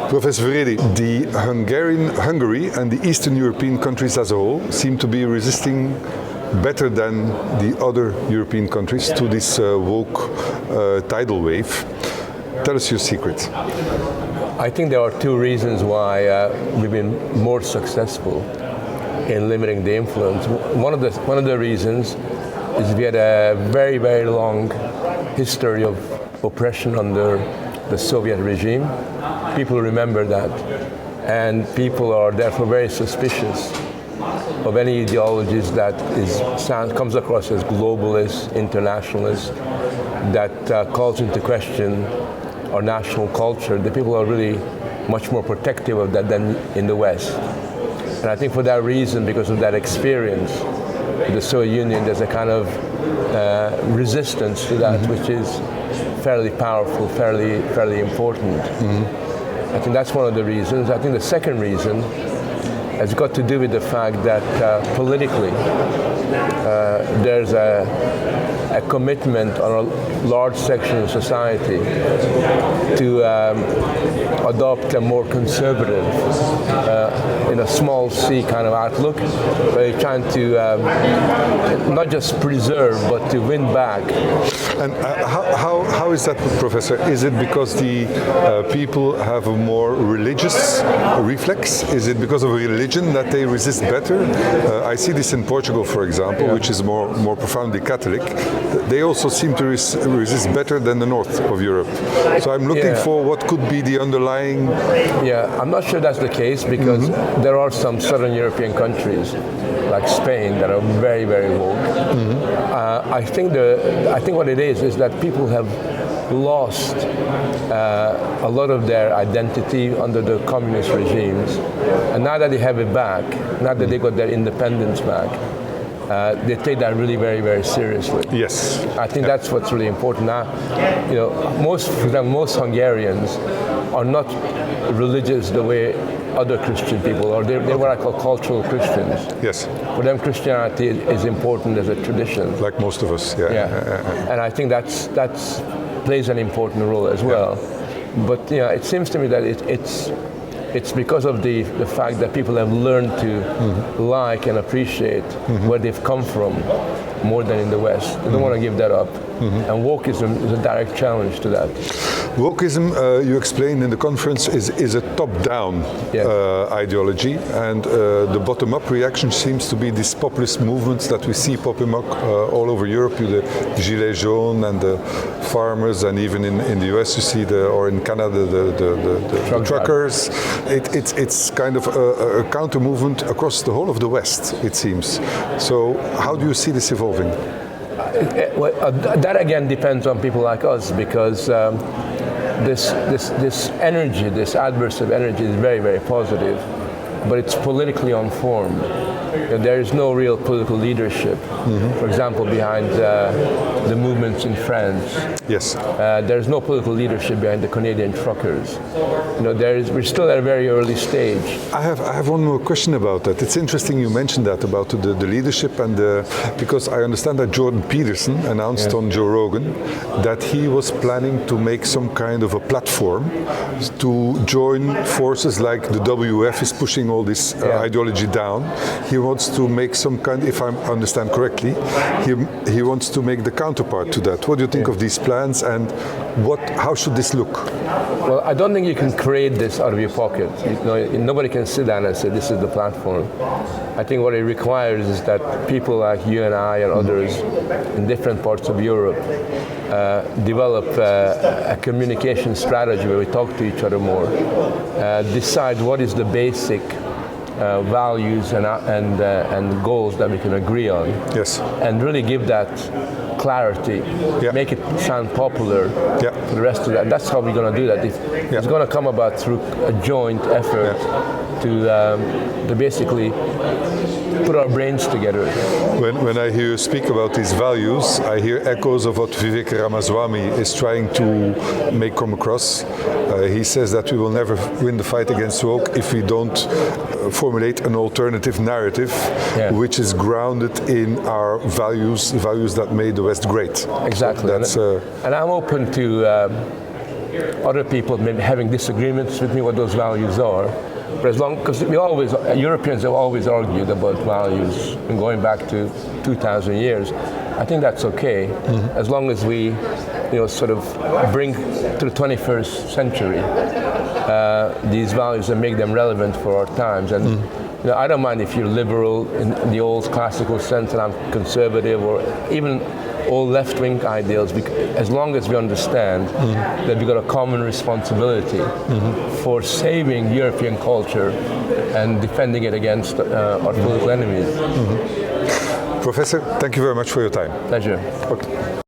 Professor Furedi, Hungary and the Eastern European countries as a whole seem to be resisting better than the other European countries to this woke tidal wave. Tell us your secret. I think there are two reasons why we've been more successful in limiting the influence. One of the reasons is we had a very, very long history of oppression under the Soviet regime. People remember that, and people are therefore very suspicious of any ideologies that comes across as globalist, internationalist, that calls into question our national culture. The people are really much more protective of that than in the West. And I think for that reason, because of that experience, the Soviet Union, there's a kind of resistance to that, which is fairly powerful, fairly important. I think that's one of the reasons. I think the second reason has got to do with the fact that politically there's a commitment on a large section of society to adopt a more conservative, in a small c kind of outlook, where you're trying to not just preserve, but to win back. And how is that, Professor? Is it because the people have a more religious reflex? Is it because of religion that they resist better? I see this in Portugal, for example, which is more profoundly Catholic. They also seem to resist better than the north of Europe. So I'm looking for what could be the underlying... Yeah, I'm not sure that's the case, because there are some southern European countries like Spain that are very, very woke. I think what it is that people have lost a lot of their identity under the communist regimes, and now that they have it back, now that they got their independence back, they take that really very, very seriously. Yes. I think that's what's really important now. You know, most Hungarians are not religious the way other Christian people are. They're what I call cultural Christians. Yes. For them, Christianity is important as a tradition. Like most of us, And I think that's plays an important role as well. But it seems to me that it's because of the fact that people have learned to like and appreciate where they've come from more than in the West. They don't want to give that up. And wokeism is a direct challenge to that. Wokeism, you explained in the conference, is a top-down ideology, and the bottom-up reaction seems to be these populist movements that we see popping up all over Europe, the Gilets jaunes and the farmers, and even in the US you see or in Canada the truckers. It's kind of a counter-movement across the whole of the West, it seems. So how do you see this evolving? That again depends on people like us, because this energy, this adversive energy, is very, very positive, but it's politically unformed. There is no real political leadership, for example, behind the movements in France. Yes. There's no political leadership behind the Canadian truckers. We're still at a very early stage. I have one more question about that. It's interesting you mentioned that about the leadership, and because I understand that Jordan Peterson announced on Joe Rogan that he was planning to make some kind of a platform to join forces like the WF is pushing all this ideology down. He wants to make some kind, if I understand correctly, he wants to make the counterpart to that. What do you think of these plans, and how should this look? Well, I don't think you can create this out of your pocket. Nobody can sit down and say this is the platform. I think what it requires is that people like you and I and others in different parts of Europe develop a communication strategy where we talk to each other more, decide what is the basic values and goals that we can agree on. Yes. And really give that clarity, make it sound popular for the rest of that. That's how we're going to do that. It's going to come about through a joint effort to basically put our brains together. When I hear you speak about these values, I hear echoes of what Vivek Ramaswamy is trying to come across. He says that we will never win the fight against woke if we don't formulate an alternative narrative which is grounded in our values that made the West great. Exactly. So and I'm open to other people maybe having disagreements with me what those values are. But as long, because Europeans have always argued about values and going back to 2,000 years, I think that's okay, as long as we, sort of bring to the 21st century these values and make them relevant for our times. And I don't mind if you're liberal in the old classical sense and I'm conservative, or even all left-wing ideals, as long as we understand that we've got a common responsibility for saving European culture and defending it against our political enemies. Professor, thank you very much for your time. Pleasure. Okay.